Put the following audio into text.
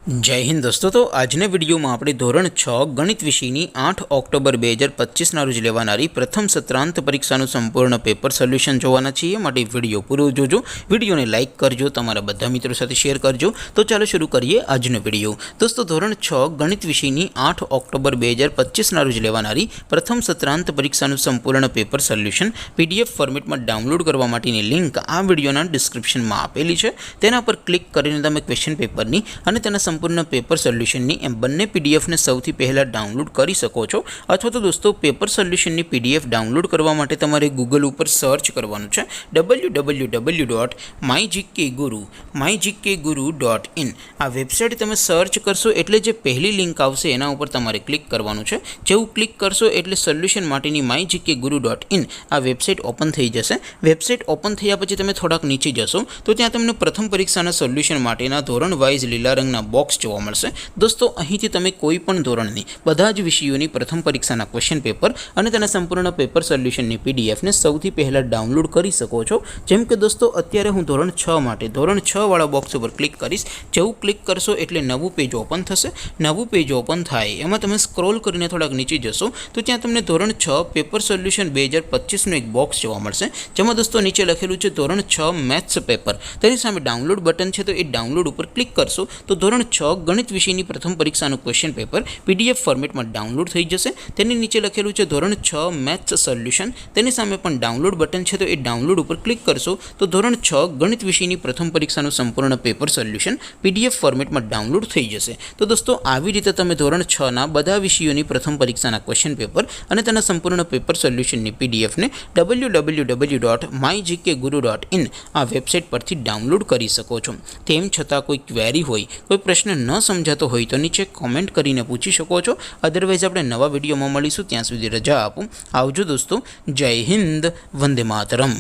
जय हिंद दोस्तों। तो આજના વિડીયોમાં આપણે ધોરણ 6 ગણિત વિષયની 8 ઓક્ટોબર 2025ના રોજ લેવાનારી પ્રથમ સત્રાંત પરીક્ષાનું સંપૂર્ણ પેપર સોલ્યુશન જોવાના છીએ। માટે વિડીયો પૂરો જોજો, વિડીયોને લાઇક કરજો, તમારા બધા મિત્રો સાથે શેર કરજો। તો ચાલો શરૂ કરીએ આજનો વિડીયો। દોસ્તો ધોરણ 6 ગણિત વિષયની 8 ઓક્ટોબર 2025ના રોજ લેવાનારી પ્રથમ સત્રાંત પરીક્ષાનું સંપૂર્ણ પેપર સોલ્યુશન પીડીએફ ફોર્મેટમાં ડાઉનલોડ કરવા માટેની લિંક આ વિડીયોના ડિસ્ક્રિપ્શનમાં આપેલી છે। તેના પર ક્લિક કરીને તમે ક્વેશ્ચન પેપરની અને તેના संपूर्ण पेपर सोल्यूशननी एम बने पीडीएफ ने सौथी पहला डाउनलॉड करी सको छो। अथवा तो दोस्तों पेपर सोल्यूशननी पीडीएफ डाउनलॉड करवा माटे तमारे गूगल पर सर्च करवानुं छे www.mygkguru.in। आ वेबसाइट तमे सर्च करशो एटले जे पहली लिंक आवशे एना उपर तमारे क्लिक करवानुं छे। जेवुं क्लिक करशो एटले सोल्यूशन माटेनी mygkguru.in आ वेबसाइट ओपन थई जशे। वेबसाइट ओपन थया पछी तमे थोड़ाक नीचे जशो तो त्यां तमने प्रथम परीक्षाना सोल्यूशन माटेना धोरण वाइज लीला रंगना बॉक्स જોવા મળશે। दोस्तों અહીંથી તમે કોઈ પણ ધોરણની બધા જ વિષયોની પ્રથમ પરીક્ષાના ક્વેશ્ચન પેપર અને તેના સંપૂર્ણ પેપર સોલ્યુશનની પીડીએફ ને સૌથી પહેલા ડાઉનલોડ કરી શકો છો। જેમ કે દોસ્તો અત્યારે હું ધોરણ 6 માટે ધોરણ 6 વાળા બોક્સ ઉપર ક્લિક કરીશ। જેવું ક્લિક કરશો એટલે નવું પેજ ઓપન થશે। નવું પેજ ઓપન થાય એમાં તમે સ્ક્રોલ કરીને થોડાક નીચે જશો તો ત્યાં તમને ધોરણ 6 પેપર સોલ્યુશન 2025 નું એક બોક્સ જોવા મળશે। જેમાં દોસ્તો નીચે લખેલું છે ધોરણ 6 મેથ્સ પેપર। તેની સામે ડાઉનલોડ બટન છે તો એ ડાઉનલોડ ઉપર ક્લિક કરશો તો ધોરણ 6 गणित विषयनी प्रथम परीक्षाનું क्वेश्चन पेपर पीडीएफ फॉर्मेट में डाउनलॉड थई जशे। तेनी नीचे लखेलुं छे धोरण 6 मैथ्स सोल्यूशन। तेनी सामे पण डाउनलॉड बटन छे तो ए डाउनलॉड पर क्लिक करशो तो धोरण 6 गणित विषयनी प्रथम परीक्षाનું संपूर्ण पेपर सोल्यूशन पीडीएफ फॉर्मेट में डाउनलॉड थई जशे। तो दोस्तों આવી રીતે તમે ધોરણ 6 ના બધા વિષયોની પ્રથમ પરીક્ષાના ક્વેશ્ચન પેપર અને તેના સંપૂર્ણ પેપર સોલ્યુશનની પીડીએફ ને www.mygkguru.in આ વેબસાઇટ પરથી ડાઉનલોડ કરી શકો છો। તેમ છતાં કોઈ ક્વેરી હોય, कोई प्रश्न न समझातो होय तो नीचे कॉमेंट करीने पूछी शको छो। अदरवाइज आपणे नवा विडियोमां मळीशुं, त्यां सुधी रजा आपो। आवजो दोस्तों। जय हिंद, वंदे मातरम।